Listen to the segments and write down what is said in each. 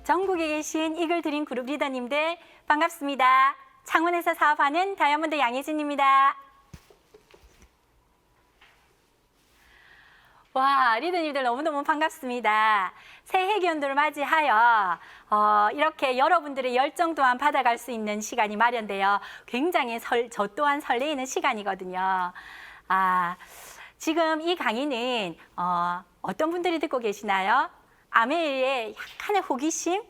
전국에 계신 이글 드림 그룹 리더님들 반갑습니다. 창원에서 사업하는 다이아몬드 양혜진입니다. 와, 리더님들 너무너무 반갑습니다. 새해 기원도를 맞이하여 이렇게 여러분들의 열정 또한 받아갈 수 있는 시간이 마련되어 굉장히 저 또한 설레이는 시간이거든요. 지금 이 강의는 어떤 분들이 듣고 계시나요? 아메이에 약간의 호기심,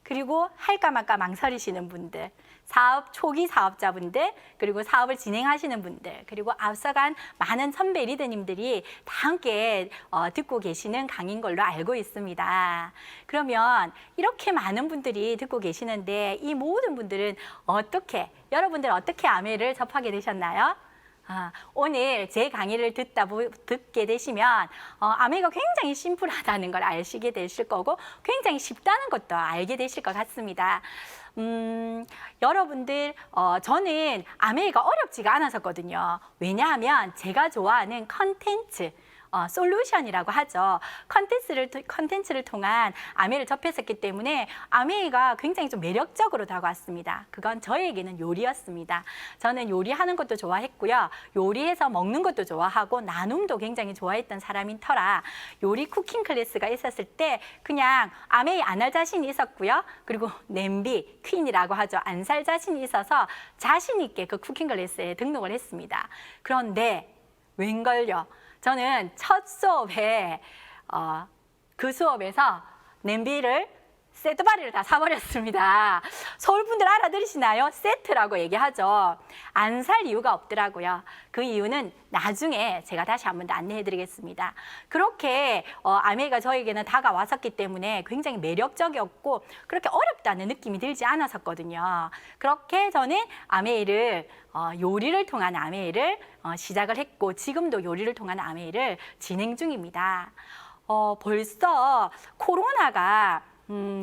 그리고 할까 말까 망설이시는 분들, 사업 초기 사업자분들, 그리고 사업을 진행하시는 분들, 그리고 앞서간 많은 선배 리더님들이 다 함께 듣고 계시는 강의인 걸로 알고 있습니다. 그러면 이렇게 많은 분들이 듣고 계시는데 이 모든 분들은 여러분들 어떻게 아메이를 접하게 되셨나요? 오늘 제 강의를 듣게 되시면 아메이가 굉장히 심플하다는 걸 아시게 되실 거고 굉장히 쉽다는 것도 알게 되실 것 같습니다. 여러분들 저는 아메이가 어렵지가 않았었거든요. 왜냐하면 제가 좋아하는 컨텐츠 솔루션이라고 하죠. 컨텐츠를 통한 아메이를 접했었기 때문에 아메이가 굉장히 좀 매력적으로 다가왔습니다. 그건 저에게는 요리였습니다. 저는 요리하는 것도 좋아했고요. 요리해서 먹는 것도 좋아하고 나눔도 굉장히 좋아했던 사람인 터라 요리 쿠킹 클래스가 있었을 때 그냥 아메이 안 할 자신이 있었고요. 그리고 냄비 퀸이라고 하죠. 안 살 자신이 있어서 자신 있게 그 쿠킹 클래스에 등록을 했습니다. 그런데 웬걸요? 저는 첫 수업에 그 수업에서 냄비를 세트바리를 다 사버렸습니다. 서울분들 알아들으시나요? 세트라고 얘기하죠. 안 살 이유가 없더라고요. 그 이유는 나중에 제가 다시 한 번 더 안내해 드리겠습니다. 그렇게 아메이가 저에게는 다가왔었기 때문에 굉장히 매력적이었고 그렇게 어렵다는 느낌이 들지 않았었거든요. 그렇게 저는 아메이를 요리를 통한 아메이를 시작을 했고 지금도 요리를 통한 아메이를 진행 중입니다. 벌써 코로나가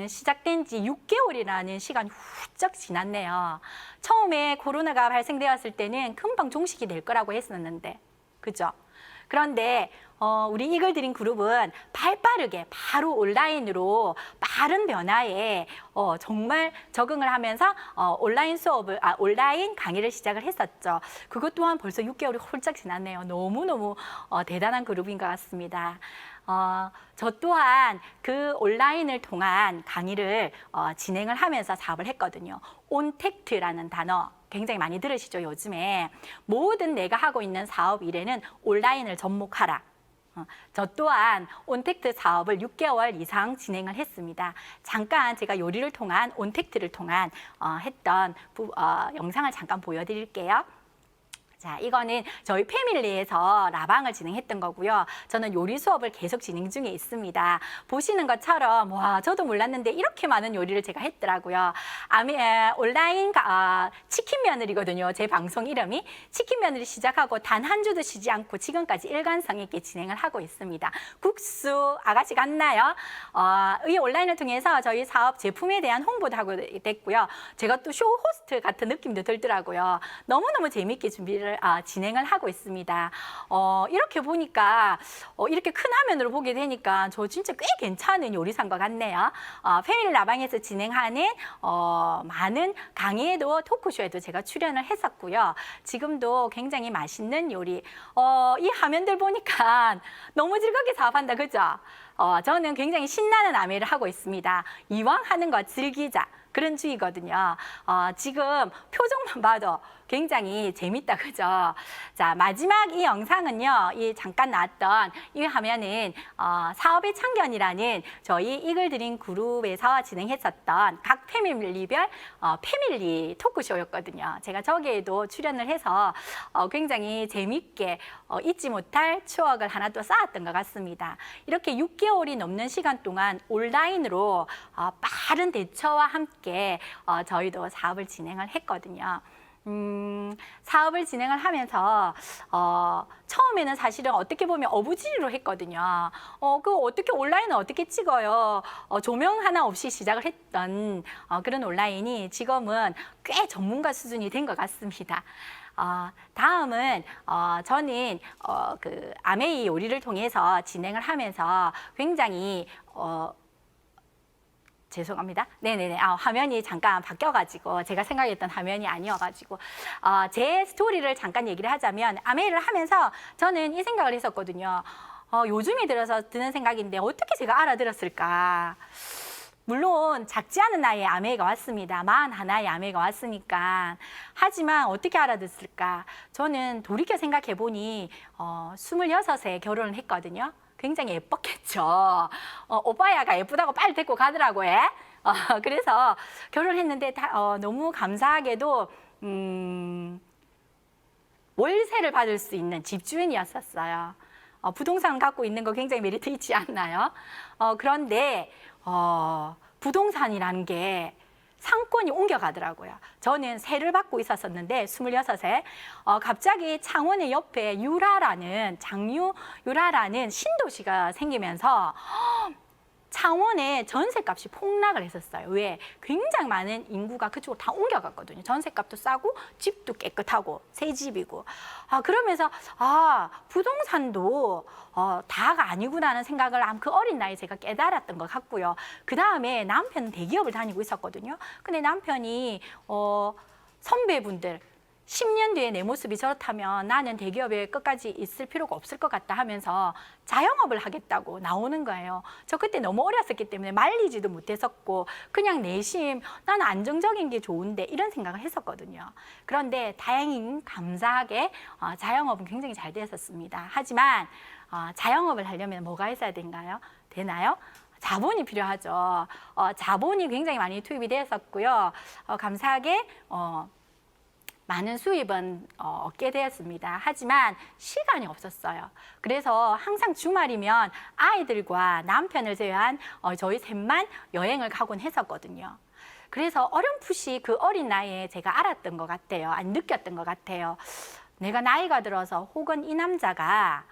시작된 지 6개월이라는 시간이 훌쩍 지났네요. 처음에 코로나가 발생되었을 때는 금방 종식이 될 거라고 했었는데, 그죠? 그런데 우리 이글 드림 그룹은 발빠르게 바로 온라인으로 빠른 변화에 정말 적응을 하면서 온라인 강의를 시작을 했었죠. 그것 또한 벌써 6개월이 훌쩍 지났네요. 너무너무 대단한 그룹인 것 같습니다. 저 또한 그 온라인을 통한 강의를 진행을 하면서 사업을 했거든요. 온택트라는 단어 굉장히 많이 들으시죠, 요즘에. 모든 내가 하고 있는 사업 일에는 온라인을 접목하라. 저 또한 온택트 사업을 6개월 이상 진행을 했습니다. 잠깐 제가 요리를 통한 온택트를 통한 했던 영상을 잠깐 보여드릴게요. 자, 이거는 저희 패밀리에서 라방을 진행했던 거고요. 저는 요리 수업을 계속 진행 중에 있습니다. 보시는 것처럼 와, 저도 몰랐는데 이렇게 많은 요리를 제가 했더라고요. 온라인 치킨 며느리거든요. 제 방송 이름이 치킨 며느리 시작하고 단 한 주도 쉬지 않고 지금까지 일관성 있게 진행을 하고 있습니다. 국수 아가씨 같나요? 이 온라인을 통해서 저희 사업 제품에 대한 홍보도 하고 됐고요. 제가 또 쇼 호스트 같은 느낌도 들더라고요. 너무너무 재미있게 진행을 하고 있습니다. 이렇게 보니까 이렇게 큰 화면으로 보게 되니까 저 진짜 꽤 괜찮은 요리사인 것 같네요. 패밀리 라방에서 진행하는 많은 강의에도 토크쇼에도 제가 출연을 했었고요. 지금도 굉장히 맛있는 요리. 이 화면들 보니까 너무 즐겁게 사업한다, 그죠? 저는 굉장히 신나는 아메이를 하고 있습니다. 이왕 하는 거 즐기자. 그런 주의거든요. 지금 표정만 봐도 굉장히 재밌다, 그죠? 자, 마지막 이 영상은요, 이 잠깐 나왔던 이 화면은 사업의 참견이라는 저희 이글 드림 그룹에서 진행했었던 각 패밀리별 패밀리 토크쇼였거든요. 제가 저기에도 출연을 해서 굉장히 재밌게 잊지 못할 추억을 하나 또 쌓았던 것 같습니다. 이렇게 6개월이 넘는 시간 동안 온라인으로 빠른 대처와 함께 저희도 사업을 진행을 했거든요. 사업을 진행을 하면서 처음에는 사실은 어떻게 보면 어부지리로 했거든요. 어떻게 온라인은 어떻게 찍어요? 조명 하나 없이 시작을 했던 그런 온라인이 지금은 꽤 전문가 수준이 된 것 같습니다. 다음은 저는 그 아메이 요리를 통해서 진행을 하면서 굉장히 죄송합니다. 네네네. 화면이 잠깐 바뀌어가지고 제가 생각했던 화면이 아니어가지고 제 스토리를 잠깐 얘기를 하자면 아메이를 하면서 저는 이 생각을 했었거든요. 요즘에 들어서 드는 생각인데 어떻게 제가 알아들었을까? 물론 작지 않은 나이에 아메이가 왔습니다. 41의 아메이가 왔으니까. 하지만 어떻게 알아듣을까? 저는 돌이켜 생각해 보니 26에 결혼을 했거든요. 굉장히 예뻤겠죠. 오빠야가 예쁘다고 빨리 데리고 가더라고요. 그래서 결혼했는데 너무 감사하게도 월세를 받을 수 있는 집주인이었었어요. 부동산 갖고 있는 거 굉장히 메리트 있지 않나요? 그런데 부동산이라는 게 상권이 옮겨가더라고요. 저는 세를 받고 있었었는데 26에 갑자기 창원의 옆에 유라라는 신도시가 생기면서 창원에 전셋값이 폭락을 했었어요. 왜? 굉장히 많은 인구가 그쪽으로 다 옮겨갔거든요. 전셋값도 싸고 집도 깨끗하고 새 집이고. 그러면서 부동산도 다가 아니구나라는 생각을 그 어린 나이에 제가 깨달았던 것 같고요. 그 다음에 남편은 대기업을 다니고 있었거든요. 근데 남편이 선배분들 10년 뒤에 내 모습이 저렇다면 나는 대기업에 끝까지 있을 필요가 없을 것 같다 하면서 자영업을 하겠다고 나오는 거예요. 저 그때 너무 어렸었기 때문에 말리지도 못했었고 그냥 내심 나는 안정적인 게 좋은데 이런 생각을 했었거든요. 그런데 다행히 감사하게 자영업은 굉장히 잘 됐었습니다. 하지만 자영업을 하려면 뭐가 있어야 되나요? 자본이 필요하죠. 자본이 굉장히 많이 투입이 됐었고요. 감사하게 많은 수입은 얻게 되었습니다. 하지만 시간이 없었어요. 그래서 항상 주말이면 아이들과 남편을 제외한 저희 셋만 여행을 가곤 했었거든요. 그래서 어렴풋이 그 어린 나이에 제가 알았던 것 같아요. 느꼈던 것 같아요. 내가 나이가 들어서 혹은 이 남자가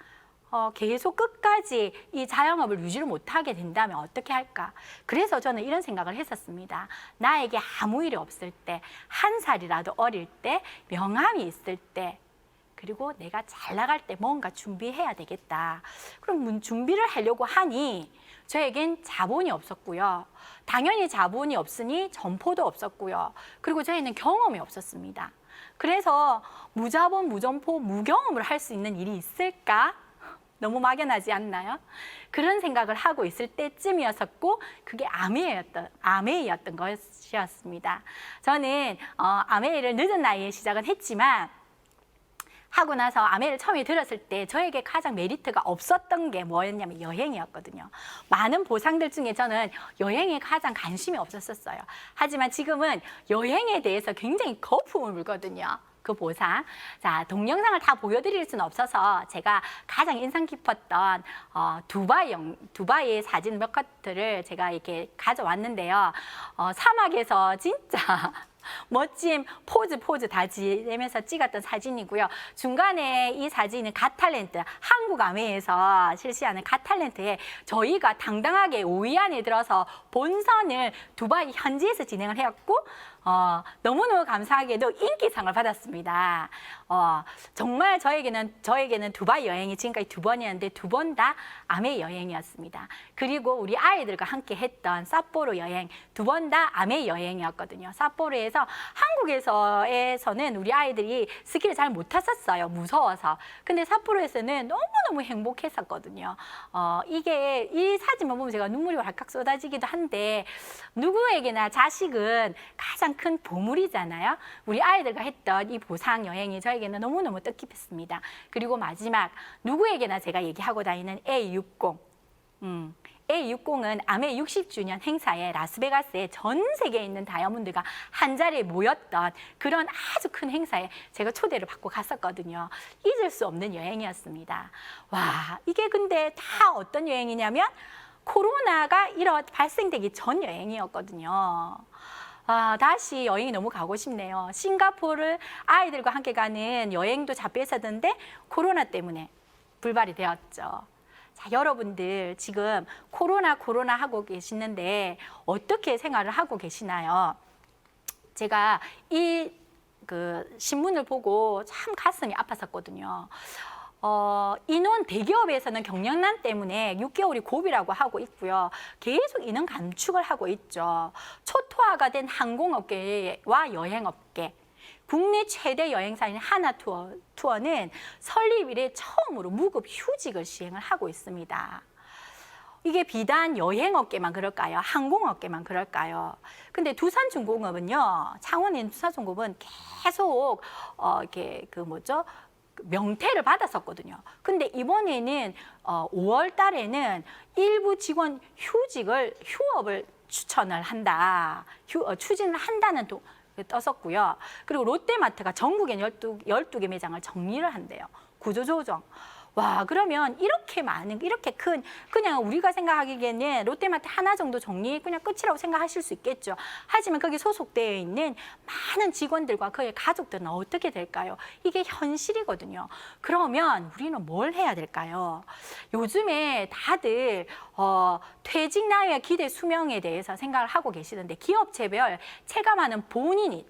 계속 끝까지 이 자영업을 유지를 못하게 된다면 어떻게 할까? 그래서 저는 이런 생각을 했었습니다. 나에게 아무 일이 없을 때, 한 살이라도 어릴 때, 명함이 있을 때, 그리고 내가 잘 나갈 때 뭔가 준비해야 되겠다. 그럼 준비를 하려고 하니 저에겐 자본이 없었고요. 당연히 자본이 없으니 점포도 없었고요. 그리고 저희는 경험이 없었습니다. 그래서 무자본, 무점포, 무경험을 할 수 있는 일이 있을까? 너무 막연하지 않나요? 그런 생각을 하고 있을 때쯤이었었고 그게 아메이였던 것이었습니다. 저는 아메이를 늦은 나이에 시작은 했지만 하고 나서 아메이를 처음에 들었을 때 저에게 가장 메리트가 없었던 게 뭐였냐면 여행이었거든요. 많은 보상들 중에 저는 여행에 가장 관심이 없었어요. 하지만 지금은 여행에 대해서 굉장히 거품을 물거든요. 그 보상. 자, 동영상을 다 보여드릴 수는 없어서 제가 가장 인상 깊었던 두바이의 사진 몇 컷들을 제가 이렇게 가져왔는데요. 사막에서 진짜 멋진 포즈 다 지내면서 찍었던 사진이고요. 중간에 이 사진은 갓탤런트, 한국 아메에서 실시하는 갓탤런트에 저희가 당당하게 5위 안에 들어서 본선을 두바이 현지에서 진행을 해왔고 너무너무 감사하게도 인기상을 받았습니다. 정말 저에게는 두바이 여행이 지금까지 2번이었는데 2번 다 아메 여행이었습니다. 그리고 우리 아이들과 함께 했던 삿포로 여행 2번 다 아메 여행이었거든요. 삿포로에서 한국에서는 우리 아이들이 스키를 잘 못 탔었어요. 무서워서. 근데 삿포로에서는 너무너무 행복했었거든요. 이 사진만 보면 제가 눈물이 왈칵 쏟아지기도 한데 누구에게나 자식은 가장 큰 보물이잖아요. 우리 아이들과 했던 이 보상 여행이 저에게는 너무너무 뜻깊었습니다. 그리고 마지막 누구에게나 제가 얘기하고 다니는 A60. A60은 아메 60주년 행사에 라스베가스에 전 세계에 있는 다이아몬드가 한 자리에 모였던 그런 아주 큰 행사에 제가 초대를 받고 갔었거든요. 잊을 수 없는 여행이었습니다. 와, 이게 근데 다 어떤 여행이냐면 코로나가 발생되기 전 여행이었거든요. 다시 여행이 너무 가고 싶네요. 싱가포르를 아이들과 함께 가는 여행도 잡혀 있었는데 코로나 때문에 불발이 되었죠. 자, 여러분들 지금 코로나 하고 계시는데 어떻게 생활을 하고 계시나요? 제가 이 신문을 보고 참 가슴이 아팠었거든요. 인원 대기업에서는 경영난 때문에 6개월이 고비라고 하고 있고요. 계속 인원 감축을 하고 있죠. 초토화가 된 항공업계와 여행업계, 국내 최대 여행사인 하나투어는 설립 이래 처음으로 무급 휴직을 시행을 하고 있습니다. 이게 비단 여행업계만 그럴까요? 항공업계만 그럴까요? 근데 두산중공업은요, 창원인 두산중공업은 계속 이렇게 명퇴를 받았었거든요. 근데 이번에는 5월 달에는 일부 직원 휴업을 추진을 한다는 떴었고요. 그리고 롯데마트가 전국에 12개 매장을 정리를 한대요. 구조조정. 와, 그러면 이렇게 큰, 그냥 우리가 생각하기에는 롯데마트 하나 정도 정리 그냥 끝이라고 생각하실 수 있겠죠. 하지만 거기 소속되어 있는 많은 직원들과 그의 가족들은 어떻게 될까요? 이게 현실이거든요. 그러면 우리는 뭘 해야 될까요? 요즘에 다들 퇴직 나이와 기대 수명에 대해서 생각을 하고 계시는데 기업체별 체감하는 본인이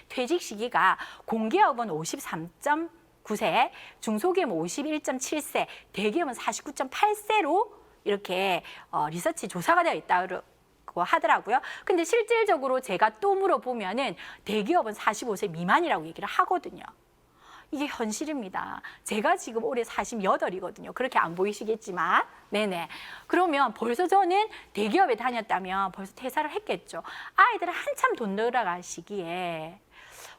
퇴직 시기가 공기업은 53.9세, 중소기업은 51.7세, 대기업은 49.8세로 이렇게 리서치 조사가 되어 있다고 하더라고요. 근데 실질적으로 제가 또 물어보면은 대기업은 45세 미만이라고 얘기를 하거든요. 이게 현실입니다. 제가 지금 올해 48이거든요. 그렇게 안 보이시겠지만. 네네. 그러면 벌써 저는 대기업에 다녔다면 벌써 퇴사를 했겠죠. 아이들은 한참 돈 들어갈 시기에.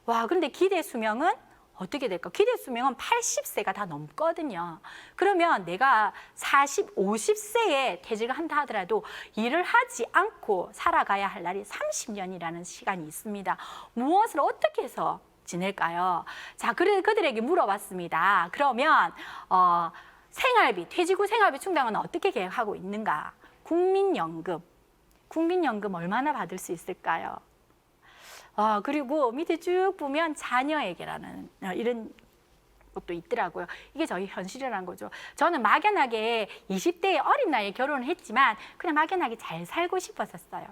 와, 근데 기대 수명은 어떻게 될까? 기대 수명은 80세가 다 넘거든요. 그러면 내가 50세에 퇴직을 한다 하더라도 일을 하지 않고 살아가야 할 날이 30년이라는 시간이 있습니다. 무엇을 어떻게 해서 지낼까요? 자, 그들에게 물어봤습니다. 그러면 퇴직 후 생활비 충당은 어떻게 계획하고 있는가? 국민연금 얼마나 받을 수 있을까요? 그리고 밑에 쭉 보면 자녀에게라는 이런 것도 있더라고요. 이게 저희 현실이라는 거죠. 저는 막연하게 20대의 어린 나이에 결혼을 했지만 그냥 막연하게 잘 살고 싶었었어요.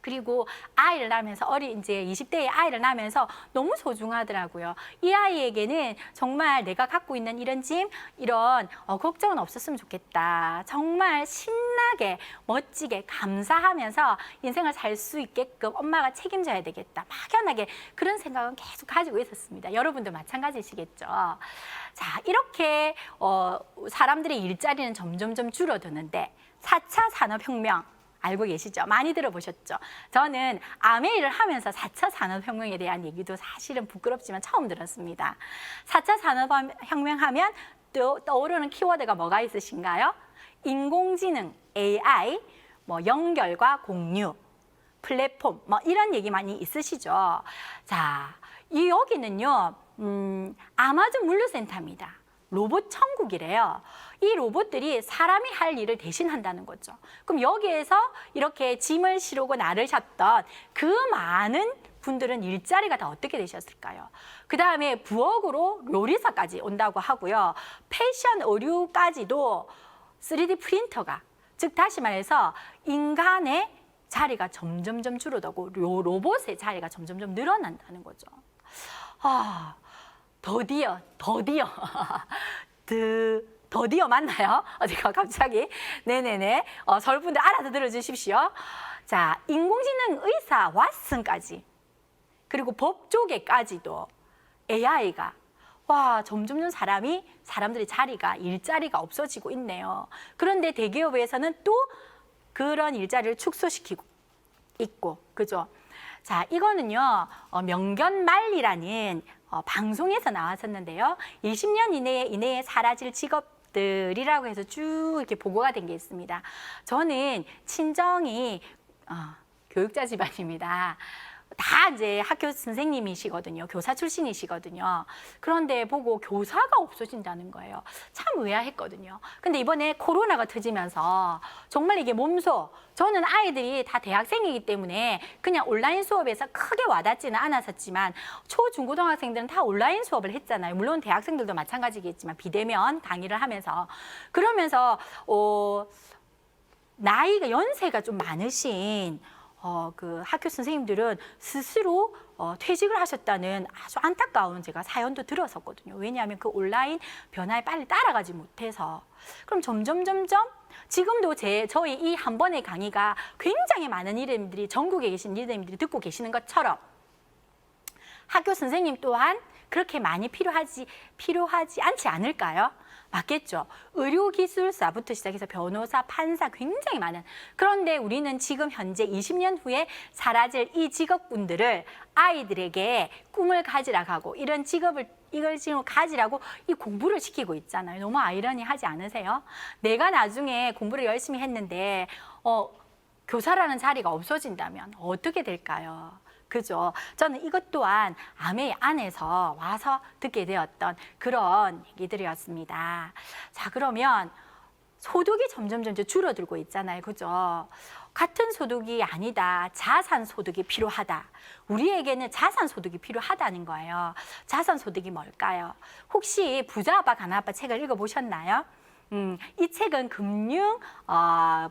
그리고 아이를 낳으면서 이제 20대의 아이를 낳으면서 너무 소중하더라고요. 이 아이에게는 정말 내가 갖고 있는 이런 짐, 이런 걱정은 없었으면 좋겠다. 정말 신나게, 멋지게, 감사하면서 인생을 살 수 있게끔 엄마가 책임져야 되겠다. 막연하게 그런 생각은 계속 가지고 있었습니다. 여러분도 마찬가지시겠죠. 자, 이렇게 사람들의 일자리는 점점점 줄어드는데 4차 산업혁명 알고 계시죠? 많이 들어보셨죠? 저는 아메이를 하면서 4차 산업혁명에 대한 얘기도 사실은 부끄럽지만 처음 들었습니다. 4차 산업혁명 하면 떠오르는 키워드가 뭐가 있으신가요? 인공지능, AI, 연결과 공유, 플랫폼, 이런 얘기 많이 있으시죠? 자, 여기는요, 아마존 물류센터입니다. 로봇 천국이래요. 이 로봇들이 사람이 할 일을 대신한다는 거죠. 그럼 여기에서 이렇게 짐을 실고 나르셨던 그 많은 분들은 일자리가 다 어떻게 되셨을까요? 그 다음에 부엌으로 요리사까지 온다고 하고요. 패션 의류까지도 3D 프린터가, 즉 다시 말해서 인간의 자리가 점점점 줄어들고 로봇의 자리가 점점점 늘어난다는 거죠. 더디어 맞나요? 어디가 갑자기? 네네네. 설분들 알아서 들어주십시오. 자, 인공지능 의사 왓슨까지, 그리고 법조계까지도 AI가 점점점 사람들의 일자리가 없어지고 있네요. 그런데 대기업에서는 또 그런 일자리를 축소시키고 있고, 그죠? 자, 이거는요, 명견말리라는 방송에서 나왔었는데요. 20년 이내에 사라질 직업들이라고 해서 쭉 이렇게 보고가 된 게 있습니다. 저는 친정이 교육자 집안입니다. 다 이제 학교 선생님이시거든요. 교사 출신이시거든요. 그런데 보고 교사가 없어진다는 거예요. 참 의아했거든요. 근데 이번에 코로나가 터지면서 정말 이게 저는 아이들이 다 대학생이기 때문에 그냥 온라인 수업에서 크게 와닿지는 않았었지만 초, 중, 고등학생들은 다 온라인 수업을 했잖아요. 물론 대학생들도 마찬가지겠지만 비대면 강의를 하면서 그러면서 연세가 좀 많으신 그 학교 선생님들은 스스로 퇴직을 하셨다는 아주 안타까운 제가 사연도 들었었거든요. 왜냐하면 그 온라인 변화에 빨리 따라가지 못해서. 그럼 점점 지금도 저희 이 한 번의 강의가 굉장히 많은 리더님들이 전국에 계신 리더님들이 듣고 계시는 것처럼 학교 선생님 또한 그렇게 많이 필요하지 않지 않을까요? 맞겠죠. 의료기술사부터 시작해서 변호사, 판사 굉장히 많은. 그런데 우리는 지금 현재 20년 후에 사라질 이 직업군들을 아이들에게 꿈을 가지라고 하고 이런 직업을 이걸 지금 가지라고 이 공부를 시키고 있잖아요. 너무 아이러니하지 않으세요? 내가 나중에 공부를 열심히 했는데 교사라는 자리가 없어진다면 어떻게 될까요? 그죠? 저는 이것 또한 아메이 안에서 와서 듣게 되었던 그런 얘기들이었습니다. 자, 그러면 소득이 점점 줄어들고 있잖아요. 그죠? 같은 소득이 아니다. 자산 소득이 필요하다. 우리에게는 자산 소득이 필요하다는 거예요. 자산 소득이 뭘까요? 혹시 부자 아빠 가난 아빠 책을 읽어보셨나요? 이 책은 금융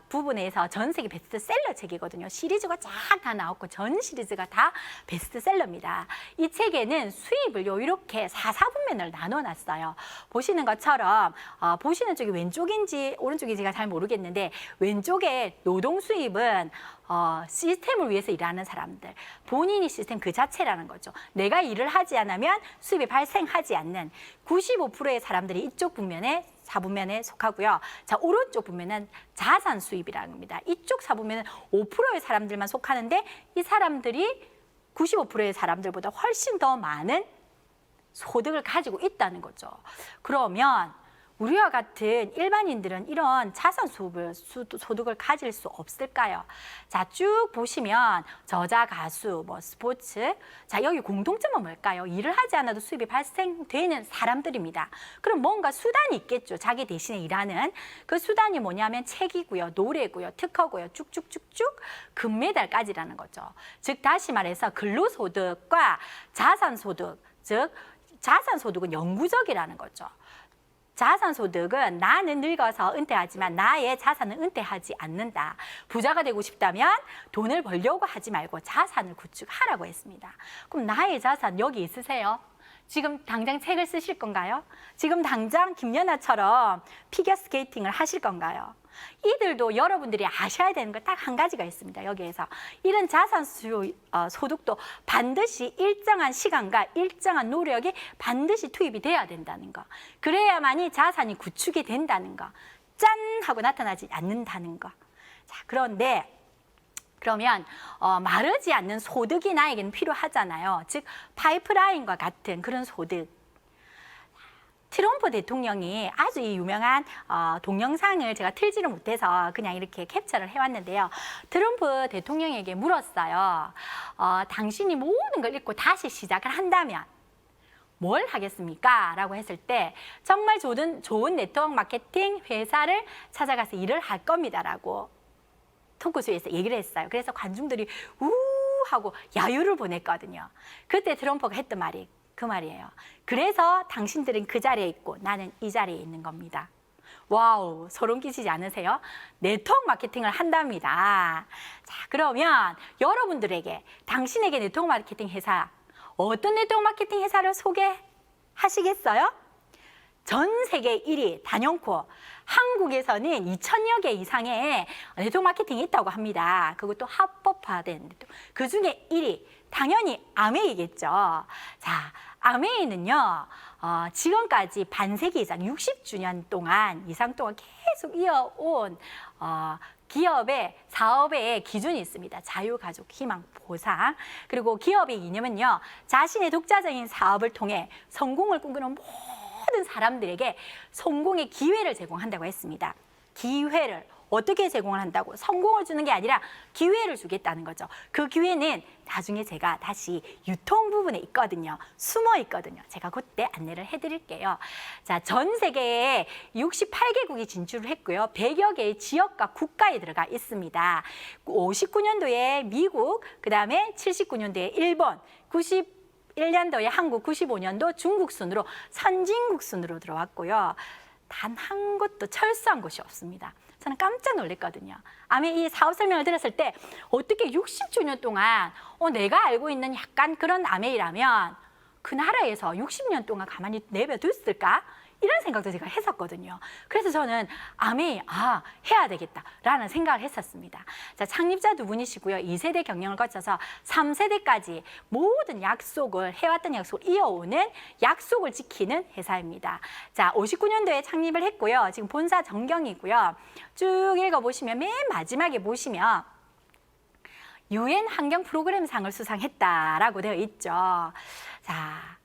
부분에서 전 세계 베스트셀러 책이거든요. 시리즈가 쫙 다 나왔고 전 시리즈가 다 베스트셀러입니다. 이 책에는 수입을 이렇게 4사분면을 나눠놨어요. 보시는 것처럼 보시는 쪽이 왼쪽인지 오른쪽인지 제가 잘 모르겠는데 왼쪽에 노동 수입은 시스템을 위해서 일하는 사람들, 본인이 시스템 그 자체라는 거죠. 내가 일을 하지 않으면 수입이 발생하지 않는 95%의 사람들이 이쪽 분면에 4분면에 속하고요. 자, 오른쪽 분면은 자산 수입이라는 겁니다. 이쪽 4분면은 5%의 사람들만 속하는데 이 사람들이 95%의 사람들보다 훨씬 더 많은 소득을 가지고 있다는 거죠. 그러면 우리와 같은 일반인들은 이런 자산 소득을 가질 수 없을까요? 자, 쭉 보시면 저자, 가수, 스포츠. 자, 여기 공통점은 뭘까요? 일을 하지 않아도 수입이 발생되는 사람들입니다. 그럼 뭔가 수단이 있겠죠. 자기 대신에 일하는. 그 수단이 뭐냐면 책이고요, 노래고요, 특허고요, 쭉쭉쭉쭉 금메달까지라는 거죠. 즉 다시 말해서 근로소득과 자산소득, 즉 자산소득은 영구적이라는 거죠. 자산소득은 나는 늙어서 은퇴하지만 나의 자산은 은퇴하지 않는다. 부자가 되고 싶다면 돈을 벌려고 하지 말고 자산을 구축하라고 했습니다. 그럼 나의 자산 여기 있으세요? 지금 당장 책을 쓰실 건가요? 지금 당장 김연아처럼 피겨스케이팅을 하실 건가요? 이들도 여러분들이 아셔야 되는 거 딱 한 가지가 있습니다. 여기에서 이런 자산 소득도 반드시 일정한 시간과 일정한 노력이 반드시 투입이 돼야 된다는 거. 그래야만이 자산이 구축이 된다는 거. 짠! 하고 나타나지 않는다는 거. 자, 그런데 그러면 마르지 않는 소득이 나에게는 필요하잖아요. 즉 파이프라인과 같은 그런 소득. 트럼프 대통령이 아주 유명한 동영상을 제가 틀지를 못해서 그냥 이렇게 캡처를 해왔는데요. 트럼프 대통령에게 물었어요. 당신이 모든 걸 잃고 다시 시작을 한다면 뭘 하겠습니까? 라고 했을 때 정말 좋은 네트워크 마케팅 회사를 찾아가서 일을 할 겁니다라고 토크쇼에서 얘기를 했어요. 그래서 관중들이 우 하고 야유를 보냈거든요. 그때 트럼프가 했던 말이 그 말이에요. 그래서 당신들은 그 자리에 있고 나는 이 자리에 있는 겁니다. 와우, 소름 끼치지 않으세요? 네트워크 마케팅을 한답니다. 자, 그러면 여러분들에게 당신에게 네트워크 마케팅 회사 어떤 네트워크 마케팅 회사를 소개하시겠어요? 전 세계 1위 단연코 한국에서는 2,000여 개 이상의 네트워크 마케팅이 있다고 합니다. 그것도 합법화된 그 중에 1위 당연히 아메이겠죠. 자, 아메이는요 지금까지 반세기 이상 60주년 동안 계속 이어온 기업의 사업의 기준이 있습니다. 자유가족 희망 보상. 그리고 기업의 이념은요 자신의 독자적인 사업을 통해 성공을 꿈꾸는 모든 사람들에게 성공의 기회를 제공한다고 했습니다. 기회를 어떻게 제공을 한다고? 성공을 주는 게 아니라 기회를 주겠다는 거죠. 그 기회는 나중에 제가 다시 유통 부분에 있거든요. 숨어 있거든요. 제가 그때 안내를 해드릴게요. 자, 전 세계에 68개국이 진출을 했고요. 100여 개의 지역과 국가에 들어가 있습니다. 59년도에 미국, 그 다음에 79년도에 일본, 91년도에 한국, 95년도 중국 순으로 선진국 순으로 들어왔고요. 단 한 곳도 철수한 곳이 없습니다. 저는 깜짝 놀랐거든요. 아메이 사업 설명을 들었을 때 어떻게 60주년 동안 내가 알고 있는 약간 그런 아메이라면 그 나라에서 60년 동안 가만히 내버려뒀을까? 이런 생각도 제가 했었거든요. 그래서 저는 아메이, 해야 되겠다라는 생각을 했었습니다. 자, 창립자 두 분이시고요. 2세대 경영을 거쳐서 3세대까지 모든 약속을, 해왔던 약속을 이어오는 약속을 지키는 회사입니다. 자, 59년도에 창립을 했고요. 지금 본사 전경이고요. 쭉 읽어보시면 맨 마지막에 보시면 UN 환경 프로그램상을 수상했다라고 되어 있죠. 자,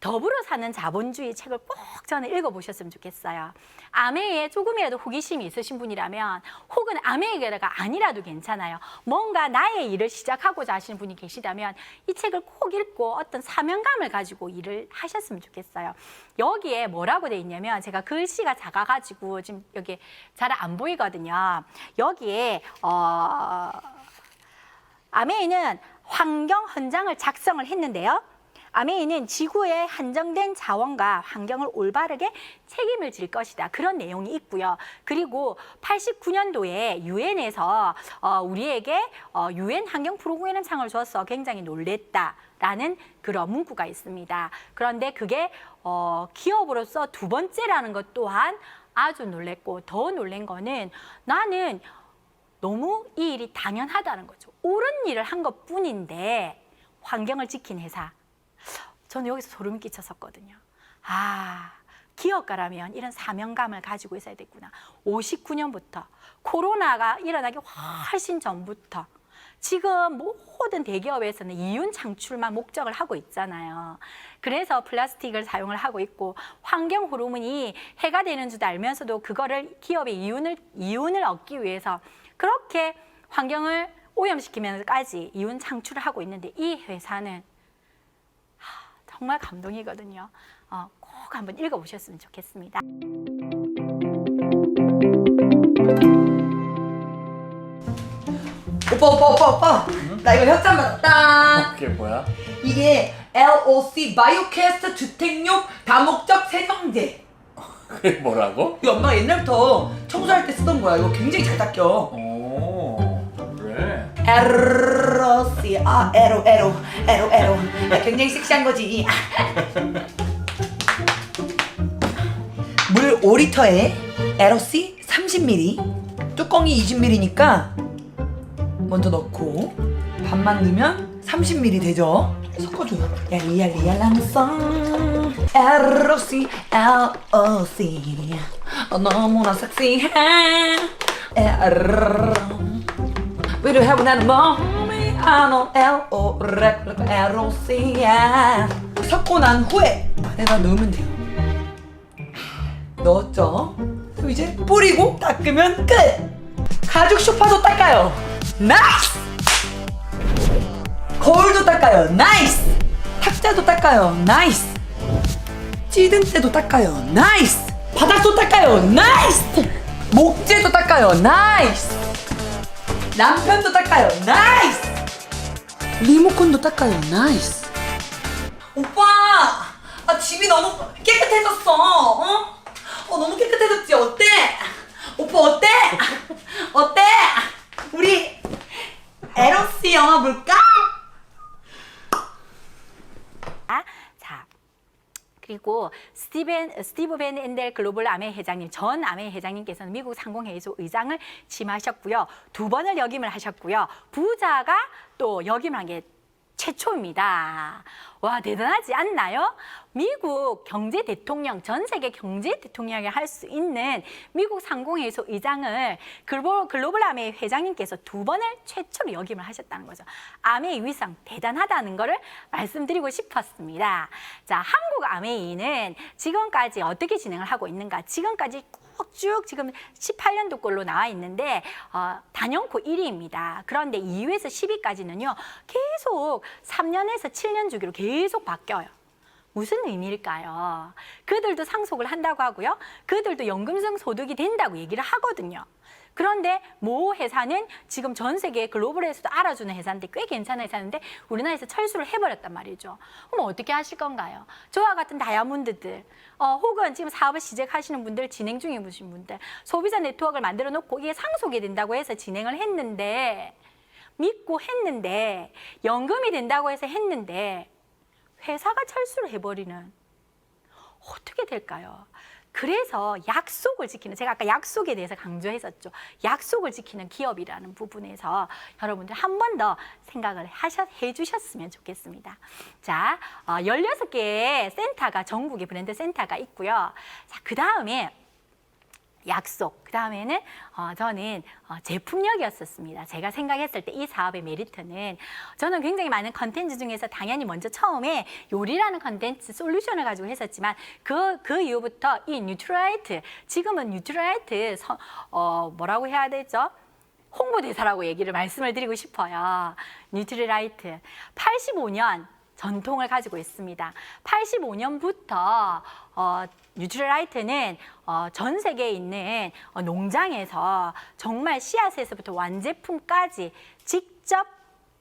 더불어 사는 자본주의 책을 꼭 저는 읽어보셨으면 좋겠어요. 아메이에 조금이라도 호기심이 있으신 분이라면 혹은 아메이가 아니라도 괜찮아요. 뭔가 나의 일을 시작하고자 하시는 분이 계시다면 이 책을 꼭 읽고 어떤 사명감을 가지고 일을 하셨으면 좋겠어요. 여기에 뭐라고 돼 있냐면 제가 글씨가 작아가지고 지금 여기 잘 안 보이거든요. 여기에 아메이는 환경 헌장을 작성을 했는데요. 아메이는 지구의 한정된 자원과 환경을 올바르게 책임을 질 것이다. 그런 내용이 있고요. 그리고 89년도에 유엔에서 우리에게 유엔 환경 프로그램상을 줘서 굉장히 놀랬다라는 그런 문구가 있습니다. 그런데 그게 기업으로서 두 번째라는 것 또한 아주 놀랬고, 더 놀란 거는 나는 너무 이 일이 당연하다는 거죠. 옳은 일을 한 것뿐인데 환경을 지킨 회사. 저는 여기서 소름이 끼쳤었거든요. 기업가라면 이런 사명감을 가지고 있어야 됐구나. 59년부터 코로나가 일어나기 훨씬 전부터 지금 모든 대기업에서는 이윤 창출만 목적을 하고 있잖아요. 그래서 플라스틱을 사용을 하고 있고 환경 호르몬이 해가 되는 줄 알면서도 그거를 기업의 이윤을 얻기 위해서 그렇게 환경을 오염시키면서까지 이윤 창출을 하고 있는데 이 회사는 정말 감동이거든요. 꼭 한번 읽어보셨으면 좋겠습니다. 오빠. 나 이거 협찬 받았다. 그게 뭐야? 이게 LOC 바이오캐스트 주택용 다목적 세정제. 그게 뭐라고? 이거 엄마가 옛날부터 청소할 때 쓰던 거야. 이거 굉장히 잘 닦여. 오, 그래. LOC 에로. 굉장히 섹시한 거지. 물 5리터에 LOC 30ml, 뚜껑이 20ml니까 먼저 넣고 반만 넣으면 30ml 되죠? 섞어줘요. 얄리얄랑성 LOC 너무나 섹시해. We do have 나는 mommy I know LOC야. 섞고 난 후에 안에다 넣으면 돼요. 넣었죠? 그럼 이제 뿌리고 닦으면 끝! 가죽 소파도 닦아요. 나이스! 거울도 닦아요. 나이스! 탁자도 닦아요. 나이스! 찌든 때도 닦아요. 나이스! 바닥도 닦아요. 나이스! 목재도 닦아요. 나이스! 남편도 닦아요. 나이스! 리모컨도 닦아요. 나이스! 오빠! 집이 너무 깨끗해졌어. 너무 깨끗해졌지? 어때? 오빠 어때? 어때? 우리 LOC 영화 볼까? 자, 그리고 스티브 벤 엔델 글로벌 아메이 회장님, 전 아메이 회장님께서는 미국 상공회의소 의장을 지임하셨고요. 2번을 역임을 하셨고요. 부자가 또 역임을 한 게 최초입니다. 와, 대단하지 않나요? 미국 경제 대통령, 전 세계 경제 대통령이 할 수 있는 미국 상공회의소 의장을 글로벌 아메이 회장님께서 2번을 최초로 역임을 하셨다는 거죠. 아메이 위상 대단하다는 거를 말씀드리고 싶었습니다. 자, 한국 아메이는 지금까지 어떻게 진행을 하고 있는가? 지금까지 쭉 지금 18년도 꼴로 나와 있는데 단연코 1위입니다. 그런데 2위에서 10위까지는요. 계속 3년에서 7년 주기로 계속 바뀌어요. 무슨 의미일까요? 그들도 상속을 한다고 하고요. 그들도 연금성 소득이 된다고 얘기를 하거든요. 그런데 모 회사는 지금 전 세계 글로벌에서도 알아주는 회사인데 꽤 괜찮은 회사인데 우리나라에서 철수를 해버렸단 말이죠. 그럼 어떻게 하실 건가요? 저와 같은 다이아몬드들 혹은 지금 사업을 시작하시는 분들, 진행 중인 분들, 소비자 네트워크를 만들어 놓고 이게 상속이 된다고 해서 진행을 했는데 믿고 했는데 연금이 된다고 해서 했는데 회사가 철수를 해버리는 어떻게 될까요? 그래서 약속을 지키는, 제가 아까 약속에 대해서 강조했었죠. 약속을 지키는 기업이라는 부분에서 여러분들 한 번 더 생각을 해주셨으면 좋겠습니다. 자, 16개의 센터가, 전국의 브랜드 센터가 있고요. 자, 그 다음에 약속, 그 다음에는 저는 제품력이었었습니다. 제가 생각했을 때 이 사업의 메리트는 저는 굉장히 많은 컨텐츠 중에서 당연히 먼저 처음에 요리라는 컨텐츠 솔루션을 가지고 했었지만 그 이후부터 이 뉴트라이트, 지금은 뉴트라이트 뭐라고 해야 되죠? 홍보대사라고 말씀을 드리고 싶어요. 뉴트리라이트 85년 전통을 가지고 있습니다. 85년부터 뉴트리라이트는 전 세계에 있는 농장에서 정말 씨앗에서부터 완제품까지 직접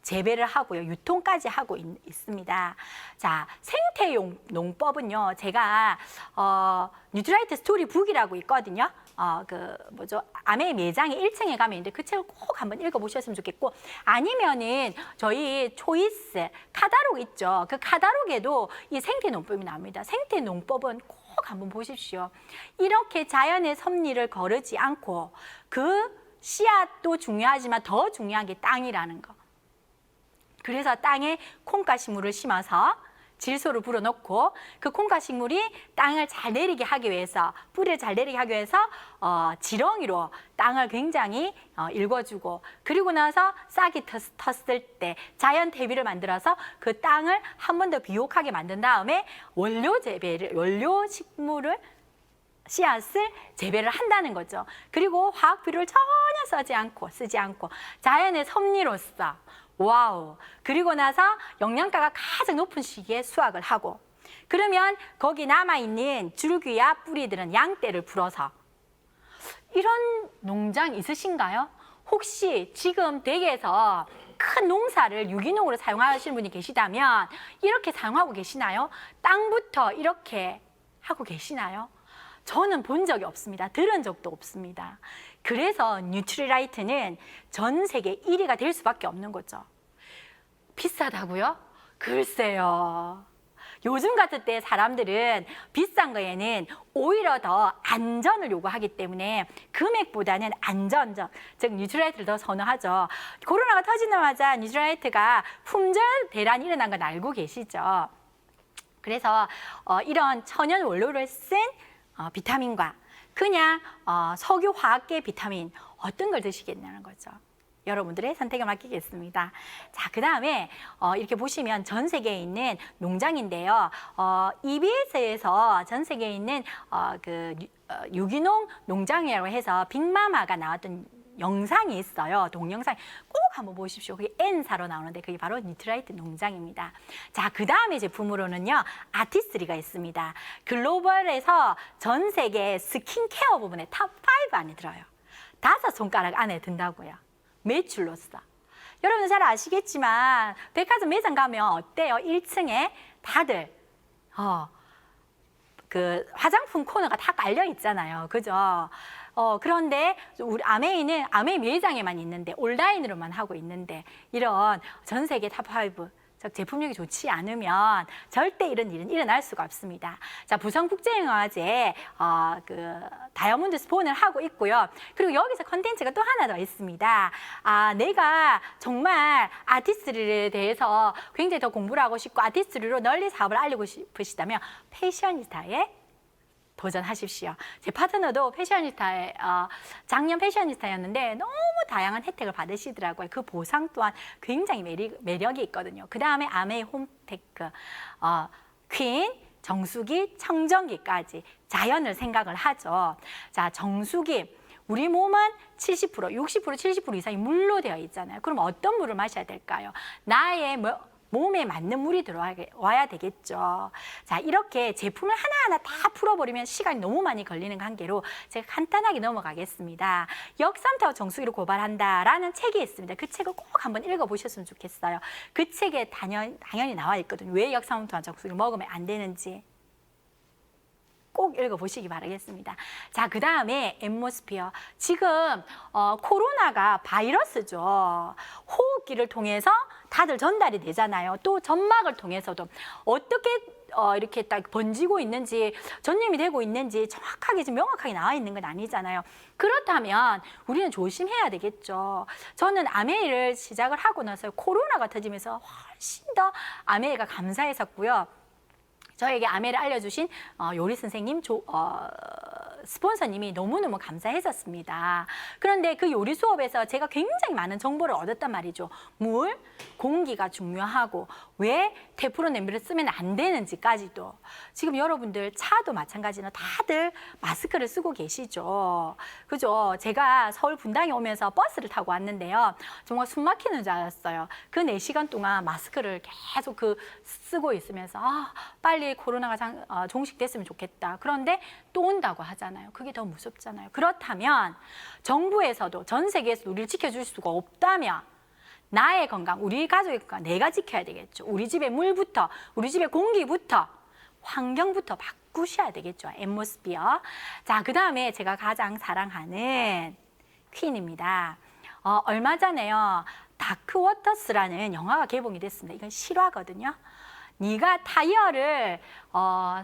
재배를 하고요. 유통까지 하고 있습니다. 자, 생태 농법은요. 제가 뉴트라이트 스토리북이라고 있거든요. 아메이 매장에 1층에 가면 있는데 그 책을 꼭 한번 읽어보셨으면 좋겠고, 아니면은 저희 초이스 카다록 있죠. 그 카다록에도 이 생태 농법이 나옵니다. 생태 농법은 꼭 한번 보십시오. 이렇게 자연의 섭리를 거르지 않고 그 씨앗도 중요하지만 더 중요한 게 땅이라는 거. 그래서 땅에 콩가식물을 심어서 질소를 불어넣고 그 콩가식물이 땅을 잘 내리게 하기 위해서, 뿌리를 잘 내리게 하기 위해서 지렁이로 땅을 굉장히 일궈주고, 그리고 나서 싹이 텄을 때 자연 대비를 만들어서 그 땅을 한 번 더 비옥하게 만든 다음에 원료 식물을 씨앗을 재배를 한다는 거죠. 그리고 화학 비료를 전혀 쓰지 않고 자연의 섭리로서 와우. 그리고 나서 영양가가 가장 높은 시기에 수확을 하고, 그러면 거기 남아있는 줄기와 뿌리들은 양떼를 불어서, 이런 농장 있으신가요? 혹시 지금 댁에서 큰 농사를 유기농으로 사용하시는 분이 계시다면 이렇게 사용하고 계시나요? 땅부터 이렇게 하고 계시나요? 저는 본 적이 없습니다. 들은 적도 없습니다. 그래서 뉴트리라이트는 전 세계 1위가 될 수밖에 없는 거죠. 비싸다고요? 글쎄요. 요즘 같은 때 사람들은 비싼 거에는 오히려 더 안전을 요구하기 때문에 금액보다는 안전적, 즉 뉴트리라이트를 더 선호하죠. 코로나가 터지자마자 뉴트리라이트가 품절 대란이 일어난 건 알고 계시죠? 그래서 이런 천연 원료를 쓴 비타민과 그냥 석유 화학계 비타민 어떤 걸 드시겠냐는 거죠. 여러분들의 선택을 맡기겠습니다. 자, 그 다음에 이렇게 보시면 전 세계에 있는 농장인데요. EBS에서 전 세계에 있는 유기농 농장이라고 해서 빅마마가 나왔던 영상이 있어요. 동영상 꼭 한번 보십시오. 그게 N사로 나오는데 그게 바로 뉴트라이트 농장입니다. 자, 그 다음에 제품으로는요. 아티스트리가 있습니다. 글로벌에서 전 세계 스킨케어 부분에 탑 5 안에 들어요. 5손가락 안에 든다고요. 매출로서. 여러분 잘 아시겠지만 백화점 매장 가면 어때요? 1층에 다들 그 화장품 코너가 다 깔려 있잖아요. 그죠? 그런데 우리 아메이는 아메이 매장에만 있는데 온라인으로만 하고 있는데 이런 전 세계 탑5 즉 제품력이 좋지 않으면 절대 이런 일은 일어날 수가 없습니다. 자, 부산국제영화제 다이아몬드 스폰을 하고 있고요. 그리고 여기서 컨텐츠가 또 하나 더 있습니다. 내가 정말 아티스트에 대해서 굉장히 더 공부를 하고 싶고 아티스트로 널리 사업을 알리고 싶으시다면 패셔니스타에 도전하십시오. 제 파트너도 패셔니스타에 작년 패셔니스타였는데 너무 다양한 혜택을 받으시더라고요. 그 보상 또한 굉장히 매력이 있거든요. 그 다음에 아메이 홈테크, 퀸, 정수기, 청정기까지 자연을 생각을 하죠. 자, 정수기. 우리 몸은 70%, 60%, 70% 이상이 물로 되어 있잖아요. 그럼 어떤 물을 마셔야 될까요? 나의 몸에 맞는 물이 들어와야 되겠죠. 자, 이렇게 제품을 하나하나 다 풀어버리면 시간이 너무 많이 걸리는 관계로 제가 간단하게 넘어가겠습니다. 역삼투와 정수기를 고발한다라는 책이 있습니다. 그 책을 꼭 한번 읽어보셨으면 좋겠어요. 그 책에 당연히 나와 있거든요. 왜 역삼투와 정수기를 먹으면 안 되는지. 꼭 읽어보시기 바라겠습니다. 자, 그 다음에 앰모스피어. 지금 코로나가 바이러스죠. 호흡기를 통해서 다들 전달이 되잖아요. 또 점막을 통해서도 어떻게 이렇게 딱 번지고 있는지, 전염이 되고 있는지 정확하게 지금 명확하게 나와 있는 건 아니잖아요. 그렇다면 우리는 조심해야 되겠죠. 저는 아메이를 시작을 하고 나서 코로나가 터지면서 훨씬 더 아메이가 감사했었고요. 저에게 아메를 알려주신 요리 선생님, 스폰서님이 너무너무 감사했었습니다. 그런데 그 요리 수업에서 제가 굉장히 많은 정보를 얻었단 말이죠. 물, 공기가 중요하고 왜 테프론 냄비를 쓰면 안 되는지까지도. 지금 여러분들 차도 마찬가지로 다들 마스크를 쓰고 계시죠. 그죠? 제가 서울 분당에 오면서 버스를 타고 왔는데요. 정말 숨 막히는 줄 알았어요. 그 4시간 동안 마스크를 계속 쓰고 있으면서 빨리 코로나가 종식됐으면 좋겠다. 그런데 또 온다고 하잖아요. 그게 더 무섭잖아요. 그렇다면 정부에서도 전 세계에서 우리를 지켜줄 수가 없다면 나의 건강, 우리 가족의 건강 내가 지켜야 되겠죠. 우리 집의 물부터, 우리 집의 공기부터, 환경부터 바꾸셔야 되겠죠. 앰모스피어. 자, 그 다음에 제가 가장 사랑하는 퀸입니다. 얼마 전에요. 다크워터스라는 영화가 개봉이 됐습니다. 이건 실화거든요. 네가 타이어를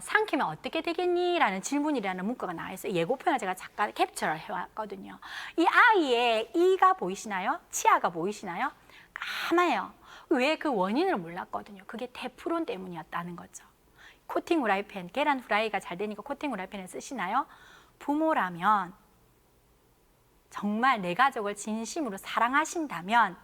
삼키면 어떻게 되겠니? 라는 질문이라는 문구가 나와 있어요. 예고편을 제가 잠깐 캡처를 해왔거든요. 이 아이의 이가 보이시나요? 치아가 보이시나요? 까마요. 왜 그 원인을 몰랐거든요. 그게 테프론 때문이었다는 거죠. 코팅 후라이팬, 계란 후라이가 잘 되니까 코팅 후라이팬을 쓰시나요? 부모라면 정말 내 가족을 진심으로 사랑하신다면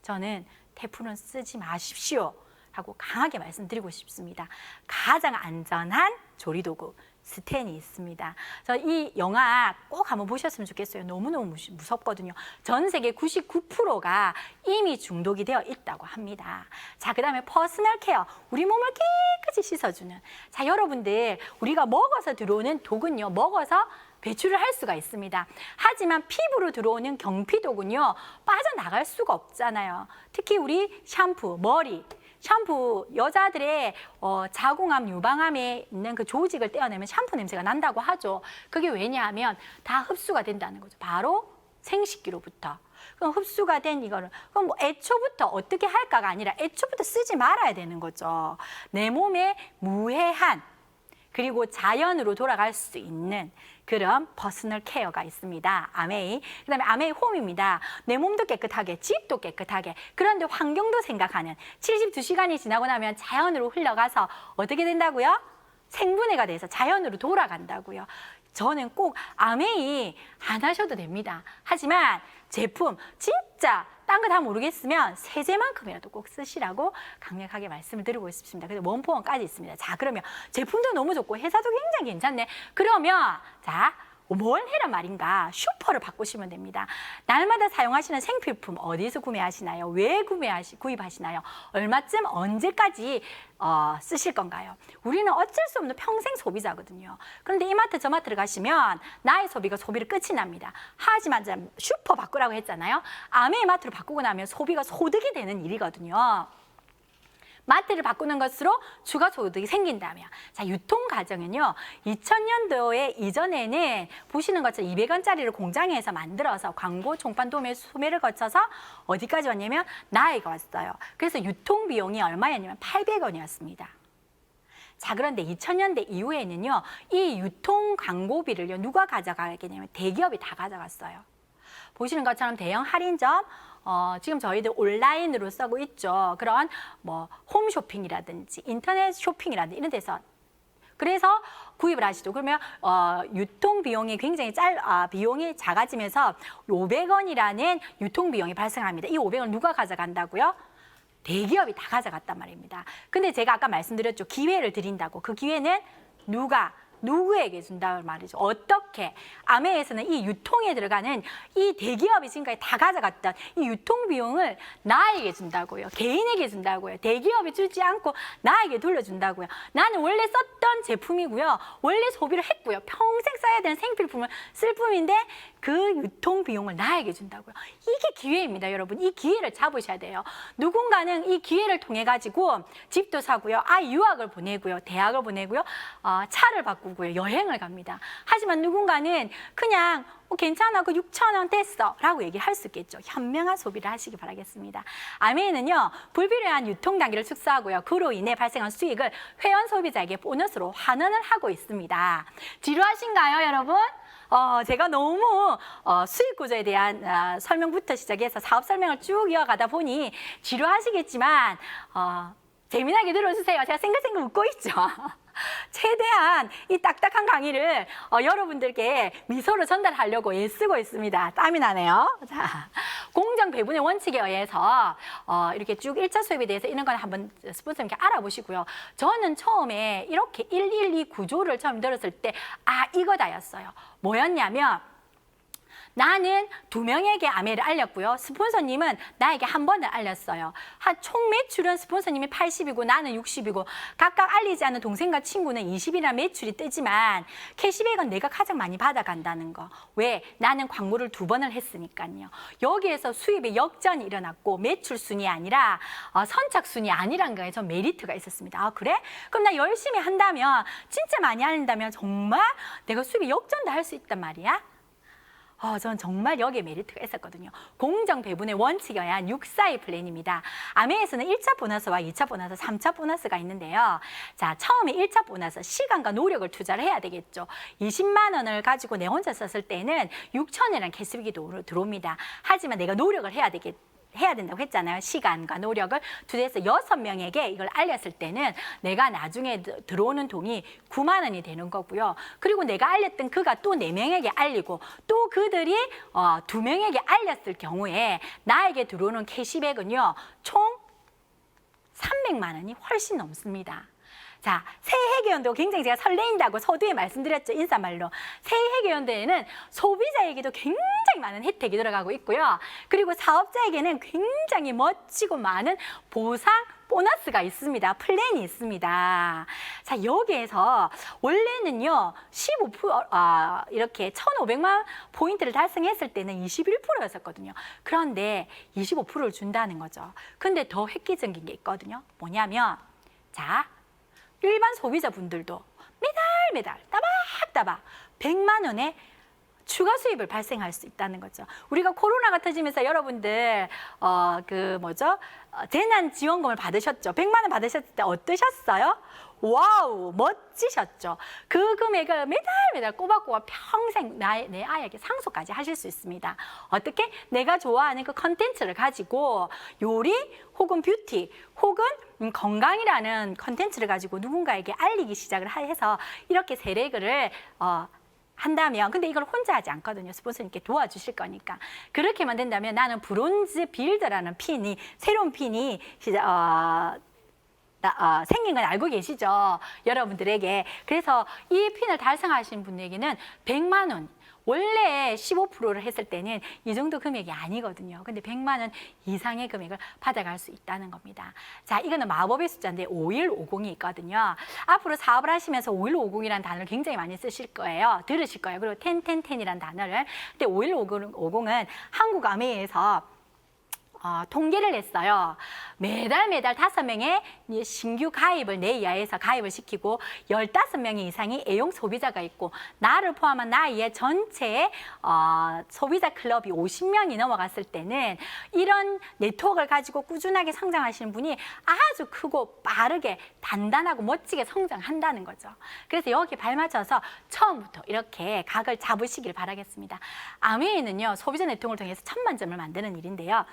저는 테프론 쓰지 마십시오 하고 강하게 말씀드리고 싶습니다. 가장 안전한 조리도구 스텐이 있습니다. 저 이 영화 꼭 한번 보셨으면 좋겠어요. 너무너무 무섭거든요. 전 세계 99%가 이미 중독이 되어 있다고 합니다. 자, 그 다음에 퍼스널 케어. 우리 몸을 깨끗이 씻어주는. 자, 여러분들 우리가 먹어서 들어오는 독은요. 먹어서 배출을 할 수가 있습니다. 하지만 피부로 들어오는 경피독은요. 빠져나갈 수가 없잖아요. 특히 우리 샴푸, 머리. 샴푸, 여자들의 자궁암, 유방암에 있는 그 조직을 떼어내면 샴푸 냄새가 난다고 하죠. 그게 왜냐하면 다 흡수가 된다는 거죠. 바로 생식기로부터. 그럼 흡수가 된 이거를 그럼 뭐 애초부터 어떻게 할까가 아니라 애초부터 쓰지 말아야 되는 거죠. 내 몸에 무해한 그리고 자연으로 돌아갈 수 있는 그런 퍼스널 케어가 있습니다. 아메이. 그 다음에 아메이 홈입니다. 내 몸도 깨끗하게, 집도 깨끗하게, 그런데 환경도 생각하는 72시간이 지나고 나면 자연으로 흘러가서 어떻게 된다고요? 생분해가 돼서 자연으로 돌아간다고요. 저는 꼭 아메이 안 하셔도 됩니다. 하지만 제품 진짜 딴 거 다 모르겠으면 세제만큼이라도 꼭 쓰시라고 강력하게 말씀을 드리고 싶습니다. 그래서 원포원까지 있습니다. 자, 그러면 제품도 너무 좋고 회사도 굉장히 괜찮네. 그러면 자, 뭘 해란 말인가? 슈퍼를 바꾸시면 됩니다. 날마다 사용하시는 생필품 어디서 구매하시나요? 왜 구입하시나요? 얼마쯤 언제까지 쓰실 건가요? 우리는 어쩔 수 없는 평생 소비자거든요. 그런데 이마트 저마트를 가시면 나의 소비가 끝이 납니다. 하지만 슈퍼 바꾸라고 했잖아요. 아메이 마트로 바꾸고 나면 소비가 소득이 되는 일이거든요. 마트를 바꾸는 것으로 추가 소득이 생긴다면. 자, 유통 과정은요. 2000년도에 이전에는 보시는 것처럼 200원짜리를 공장에서 만들어서 광고, 총판, 도매, 소매를 거쳐서 어디까지 왔냐면 나이가 왔어요. 그래서 유통 비용이 얼마였냐면 800원이었습니다. 자, 그런데 2000년대 이후에는요. 이 유통 광고비를요. 누가 가져가겠냐면 대기업이 다 가져갔어요. 보시는 것처럼 대형 할인점, 지금 저희들 온라인으로 쓰고 있죠. 그런 뭐 홈쇼핑이라든지 인터넷 쇼핑이라든지 이런 데서 그래서 구입을 하시죠. 그러면 유통 비용이 굉장히 비용이 작아지면서 500원이라는 유통 비용이 발생합니다. 이 500원 누가 가져간다고요? 대기업이 다 가져갔단 말입니다. 근데 제가 아까 말씀드렸죠. 기회를 드린다고. 그 기회는 누가 누구에게 준다고 말이죠. 어떻게? 아메에서는 이 유통에 들어가는 이 대기업이 지금까지 다 가져갔던 이 유통 비용을 나에게 준다고요. 개인에게 준다고요. 대기업이 주지 않고 나에게 돌려준다고요. 나는 원래 썼던 제품이고요. 원래 소비를 했고요. 평생 써야 되는 생필품을 쓸 뿐인데 그 유통 비용을 나에게 준다고요. 이게 기회입니다, 여러분. 이 기회를 잡으셔야 돼요. 누군가는 이 기회를 통해 가지고 집도 사고요. 아이 유학을 보내고요. 대학을 보내고요. 차를 바꾸고요. 여행을 갑니다. 하지만 누군가는 그냥 괜찮아, 그 6,000원 됐어 라고 얘기할 수 있겠죠. 현명한 소비를 하시기 바라겠습니다. 아메는요, 불필요한 유통 단계를 축소하고요. 그로 인해 발생한 수익을 회원 소비자에게 보너스로 환원을 하고 있습니다. 지루하신가요, 여러분? 제가 너무 수익 구조에 대한 설명부터 시작해서 사업 설명을 쭉 이어가다 보니 지루하시겠지만 재미나게 들어주세요. 제가 생글생글 웃고 있죠. 최대한 이 딱딱한 강의를 여러분들께 미소로 전달하려고 애쓰고 있습니다. 땀이 나네요. 자, 공정 배분의 원칙에 의해서 이렇게 쭉 1차 수입에 대해서 이런 걸 한번 스폰서님께 알아보시고요. 저는 처음에 이렇게 112 구조를 처음 들었을 때 이거다였어요. 뭐였냐면 나는 2명에게 아메를 알렸고요. 스폰서님은 나에게 한 번을 알렸어요. 총 매출은 스폰서님이 80이고 나는 60이고 각각 알리지 않은 동생과 친구는 20이라는 매출이 뜨지만 캐시백은 내가 가장 많이 받아간다는 거. 왜? 나는 광고를 2번을 했으니까요. 여기에서 수입의 역전이 일어났고 매출 순이 아니라 선착 순이 아니란 거에 전 메리트가 있었습니다. 그래? 그럼 나 열심히 한다면 진짜 많이 알린다면 정말 내가 수입의 역전도 할 수 있단 말이야. 저는 정말 여기에 메리트가 있었거든요. 공정 배분의 원칙에 의한 642 플랜입니다. 아메에서는 1차 보너스와 2차 보너스, 3차 보너스가 있는데요. 자, 처음에 1차 보너스, 시간과 노력을 투자를 해야 되겠죠. 20만 원을 가지고 내 혼자 썼을 때는 6,000원이라는 캐시백이 들어옵니다. 하지만 내가 노력을 해야 된다고 했잖아요. 시간과 노력을 투자해서 6명에게 이걸 알렸을 때는 내가 나중에 들어오는 돈이 9만 원이 되는 거고요. 그리고 내가 알렸던 그가 또 4명에게 알리고 또 그들이 2명에게 알렸을 경우에 나에게 들어오는 캐시백은요. 총 300만 원이 훨씬 넘습니다. 자, 새해개연도 굉장히 제가 설레인다고 서두에 말씀드렸죠. 인사말로. 새해개연도에는 소비자에게도 굉장히 많은 혜택이 들어가고 있고요. 그리고 사업자에게는 굉장히 멋지고 많은 보상 보너스가 있습니다. 플랜이 있습니다. 자, 여기에서 원래는요, 15% 이렇게 1,500만 포인트를 달성했을 때는 21%였었거든요. 그런데 25%를 준다는 거죠. 근데 더 획기적인 게 있거든요. 뭐냐면, 자, 일반 소비자분들도 매달 따박따박 100만 원의 추가 수입을 발생할 수 있다는 거죠. 우리가 코로나가 터지면서 여러분들 재난지원금을 받으셨죠. 100만 원 받으셨을 때 어떠셨어요? 와우, 멋지셨죠. 그 금액을 매달 꼬박꼬박 평생 내 아이에게 상속까지 하실 수 있습니다. 어떻게? 내가 좋아하는 그 컨텐츠를 가지고 요리 혹은 뷰티 혹은 건강이라는 컨텐츠를 가지고 누군가에게 알리기 시작을 해서 이렇게 세례를 한다면, 근데 이걸 혼자 하지 않거든요. 스폰서님께 도와주실 거니까. 그렇게만 된다면 나는 브론즈 빌더라는 핀이, 새로운 핀이 생긴 건 알고 계시죠? 여러분들에게. 그래서 이 핀을 달성하신 분에게는 100만 원, 원래 15%를 했을 때는 이 정도 금액이 아니거든요. 근데 100만 원 이상의 금액을 받아갈 수 있다는 겁니다. 자, 이거는 마법의 숫자인데 5150이 있거든요. 앞으로 사업을 하시면서 5150이라는 단어를 굉장히 많이 쓰실 거예요. 들으실 거예요. 그리고 101010이라는 단어를. 근데 5150은 한국 아메이에서 통계를 했어요. 매달 5명의 신규 가입을 내 이하에서 가입을 시키고 15명 이상이 애용 소비자가 있고 나를 포함한 나이의 전체 소비자 클럽이 50명이 넘어갔을 때는 이런 네트워크를 가지고 꾸준하게 성장하시는 분이 아주 크고 빠르게 단단하고 멋지게 성장한다는 거죠. 그래서 여기에 발맞춰서 처음부터 이렇게 각을 잡으시길 바라겠습니다. 아메이는요, 소비자 네트워크를 통해서 1000만 점을 만드는 일인데요.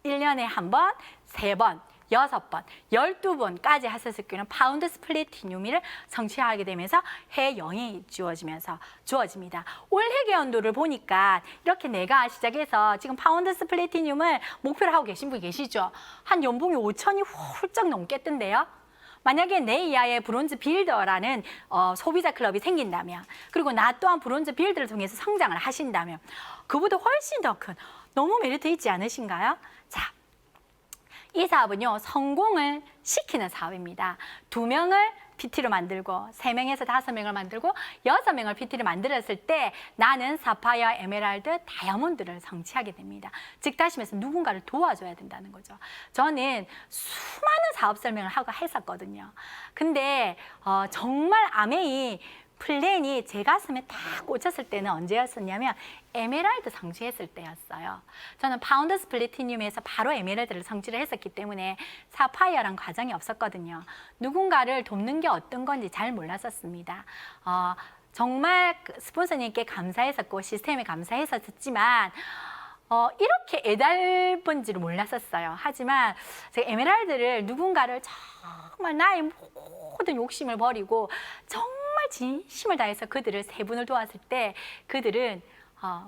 1년에 한 번, 3번, 6번, 12번까지 하셨을 경우는 파운드 플래티늄을 성취하게 되면서 해 영이 주어집니다. 올 회계연도를 보니까 이렇게 내가 시작해서 지금 파운드 플래티늄을 목표로 하고 계신 분 계시죠? 한 연봉이 5천이 훌쩍 넘겠던데요? 만약에 내 이하의 브론즈 빌더라는 소비자 클럽이 생긴다면, 그리고 나 또한 브론즈 빌더를 통해서 성장을 하신다면, 그보다 훨씬 더 큰, 너무 메리트 있지 않으신가요? 자, 이 사업은요, 성공을 시키는 사업입니다. 2명을 PT로 만들고 3명에서 5명을 만들고 6명을 PT로 만들었을 때 나는 사파이어, 에메랄드, 다이아몬드를 성취하게 됩니다. 즉 다시 말해서 누군가를 도와줘야 된다는 거죠. 저는 수많은 사업 설명을 하고 했었거든요. 근데 정말 아메이 플랜이 제 가슴에 딱 꽂혔을 때는 언제였었냐면 에메랄드 성취했을 때였어요. 저는 파운더스 플래티늄에서 바로 에메랄드를 성취를 했었기 때문에 사파이어란 과정이 없었거든요. 누군가를 돕는 게 어떤 건지 잘 몰랐었습니다. 정말 스폰서님께 감사했었고 시스템에 감사했었지만 이렇게 애달픈지를 몰랐었어요. 하지만 제가 에메랄드를 누군가를 정말 나의 모든 욕심을 버리고 정말 진심을 다해서 그들을 3분을 도왔을 때 그들은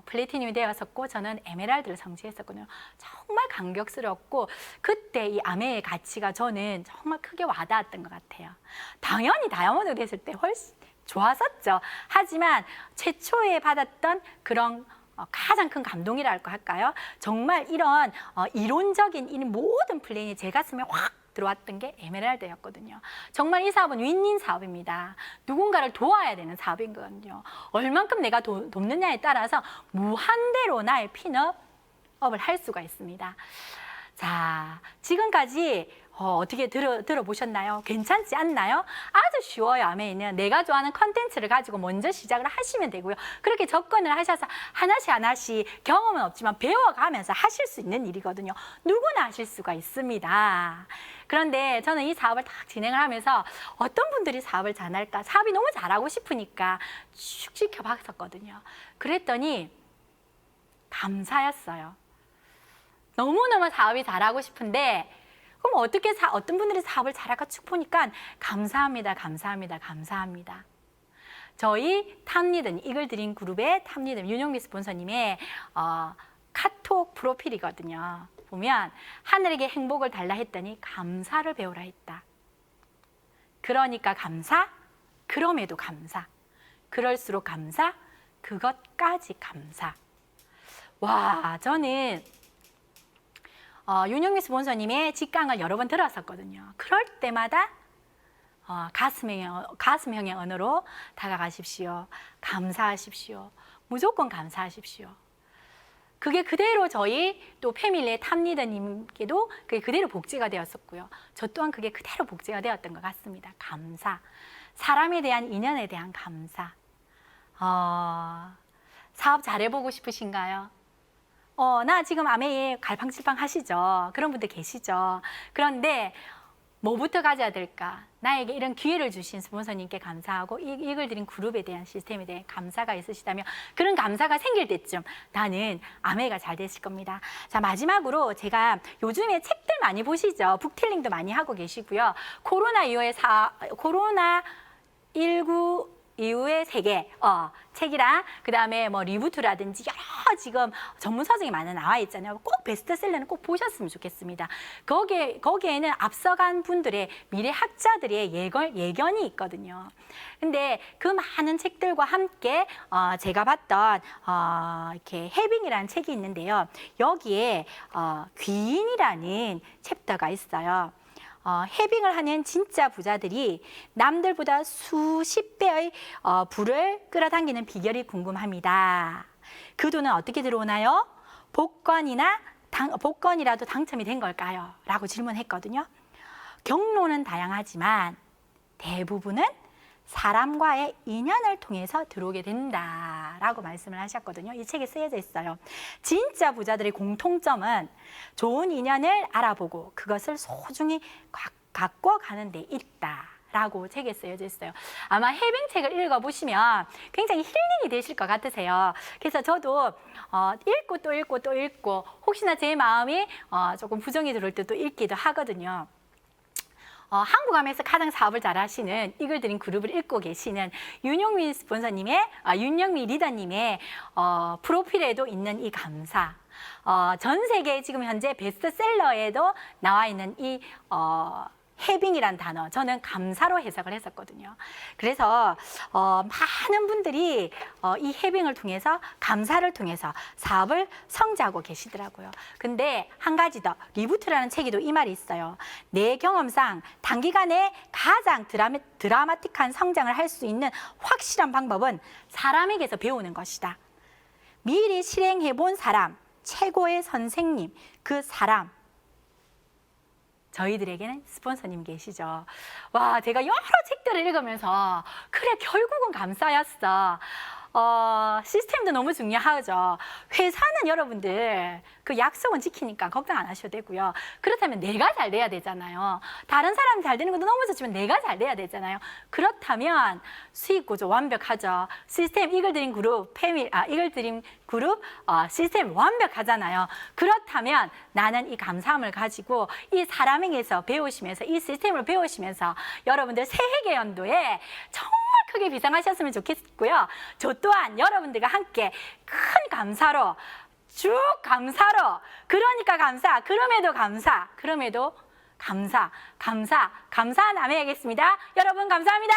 플래티늄이 되었었고 저는 에메랄드를 성취했었거든요. 정말 감격스럽고 그때 이 아메의 가치가 저는 정말 크게 와닿았던 것 같아요. 당연히 다이아몬드가 됐을 때 훨씬 좋았었죠. 하지만 최초에 받았던 그런 가장 큰 감동이랄까 할까요? 정말 이런 이론적인 이 모든 플랜이 제 가슴에 확 들어왔던 게 에메랄드였거든요. 정말 이 사업은 윈윈 사업입니다. 누군가를 도와야 되는 사업인 거거든요. 얼만큼 내가 돕느냐에 따라서 무한대로 나의 핀업을 할 수가 있습니다. 자, 지금까지 어떻게 들어보셨나요? 괜찮지 않나요? 아주 쉬워요. 아메이는 내가 좋아하는 컨텐츠를 가지고 먼저 시작을 하시면 되고요. 그렇게 접근을 하셔서 하나씩 경험은 없지만 배워가면서 하실 수 있는 일이거든요. 누구나 하실 수가 있습니다. 그런데 저는 이 사업을 딱 진행을 하면서 어떤 분들이 사업을 잘할까? 사업이 너무 잘하고 싶으니까 쭉 지켜봤었거든요. 그랬더니 감사였어요. 너무너무 사업이 잘하고 싶은데 그럼 어떻게 어떤 분들이 사업을 잘할까 쭉 보니까 감사합니다. 저희 탑리든 이글드림 그룹의 탑리든 윤영미 스폰서님의 카톡 프로필이거든요. 보면 하늘에게 행복을 달라 했더니 감사를 배우라 했다. 그러니까 감사, 그럼에도 감사, 그럴수록 감사, 그것까지 감사. 와, 저는 윤영미 스폰서님의 직강을 여러 번 들었었거든요. 그럴 때마다 가슴형의 언어로 다가가십시오. 감사하십시오. 무조건 감사하십시오. 그게 그대로 저희 또 패밀리의 탑리더님께도 그게 그대로 복제가 되었었고요. 저 또한 그게 그대로 복제가 되었던 것 같습니다. 감사. 사람에 대한 인연에 대한 감사. 사업 잘해보고 싶으신가요? 나 지금 아메이 갈팡질팡 하시죠? 그런 분들 계시죠? 그런데 뭐부터 가져야 될까? 나에게 이런 기회를 주신 스폰서님께 감사하고 이글드림 그룹에 대한 시스템에 대해 감사가 있으시다면 그런 감사가 생길 때쯤 나는 아메이가 잘 되실 겁니다. 자, 마지막으로 제가 요즘에 책들 많이 보시죠? 북틸링도 많이 하고 계시고요. 코로나19 이후의 세계 책이랑 그다음에 뭐 리부트라든지 여러 지금 전문 서적이 많이 나와 있잖아요. 꼭 베스트셀러는 꼭 보셨으면 좋겠습니다. 거기에는 앞서간 분들의 미래 학자들의 예견이 있거든요. 근데 그 많은 책들과 함께 제가 봤던 이렇게 해빙이라는 책이 있는데요. 여기에 귀인이라는 챕터가 있어요. 해빙을 하는 진짜 부자들이 남들보다 수십 배의 부를 끌어당기는 비결이 궁금합니다. 그 돈은 어떻게 들어오나요? 복권이라도 당첨이 된 걸까요? 라고 질문했거든요. 경로는 다양하지만 대부분은 사람과의 인연을 통해서 들어오게 된다라고 말씀을 하셨거든요. 이 책에 쓰여져 있어요. 진짜 부자들의 공통점은 좋은 인연을 알아보고 그것을 소중히 갖고 가는 데 있다라고 책에 쓰여져 있어요. 아마 해빙책을 읽어보시면 굉장히 힐링이 되실 것 같으세요. 그래서 저도 읽고 또 읽고 또 읽고 혹시나 제 마음이 조금 부정이 들어올 때 또 읽기도 하거든요. 한국암에서 가장 사업을 잘하시는 이글드림 그룹을 읽고 계시는 윤영미 스폰서님의, 윤영미 리더님의 프로필에도 있는 이 감사. 전 세계 지금 현재 베스트셀러에도 나와 있는 이 해빙이란 단어, 저는 감사로 해석을 했었거든요. 그래서 많은 분들이 이 해빙을 통해서, 감사를 통해서 사업을 성장하고 계시더라고요. 근데 한 가지 더, 리부트라는 책에도 이 말이 있어요. 내 경험상 단기간에 가장 드라마틱한 성장을 할 수 있는 확실한 방법은 사람에게서 배우는 것이다. 미리 실행해 본 사람, 최고의 선생님, 그 사람, 저희들에게는 스폰서님 계시죠. 와, 제가 여러 책들을 읽으면서 그래, 결국은 감사였어. 시스템도 너무 중요하죠. 회사는 여러분들 그 약속은 지키니까 걱정 안 하셔도 되고요. 그렇다면 내가 잘 돼야 되잖아요. 다른 사람이 잘 되는 것도 너무 좋지만 내가 잘 돼야 되잖아요. 그렇다면 수익 구조 완벽하죠. 시스템 이글드림 그룹 이글드림 그룹 시스템 완벽하잖아요. 그렇다면 나는 이 감사함을 가지고 이 사람에게서 배우시면서, 이 시스템을 배우시면서 여러분들 새해계 연도에 정말 크게 비상하셨으면 좋겠고요. 저 또한 여러분들과 함께 큰 감사로, 쭉 감사로, 그러니까 감사, 그럼에도 감사, 그럼에도 감사, 감사한 남해야겠습니다. 여러분 감사합니다.